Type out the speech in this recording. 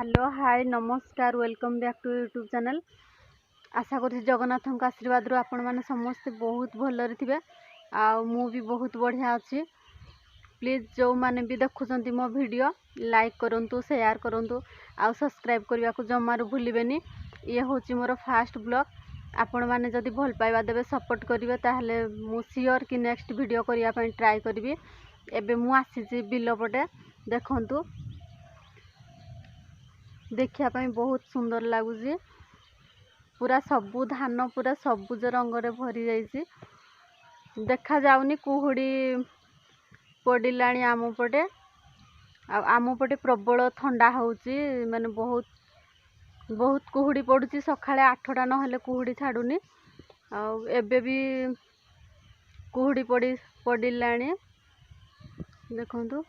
Hello hi नमस्कार welcome back to YouTube channel. आशा करी जगन्नाथ आशीर्वाद आपण मैंने समस्ते बहुत भलरे थे मु भी बहुत बढ़िया अच्छी। प्लीज जो मैंने भी देखुं मो वीडियो लाइक करूँ शेयर करूँ आ सब्सक्राइब करने को जमारू भूलें। ये हूँ मोर फास्ट ब्लॉग। आपण मैंने जदि भल पाइबा देवे सपोर्ट करेंगे ताहले मु सियोर कि नेक्स्ट वीडियो करने ट्राए करी। एबे मु आसी बिलपटे देखंतु देखिया बहुत सुंदर लगुच। पूरा सबू धान पूरा सबुज रंग भरी जाइए। देखा जाउनी कुहुड़ी पड़िला आम पटे आम पटे प्रबल ठंडा होउची माने बहुत बहुत कुहुड़ी पड़ुची। सकाळे 8टा नहेले कुहुड़ी छाड़ुनी एबे भी कुहुड़ी पड़िलाणी देखंतु।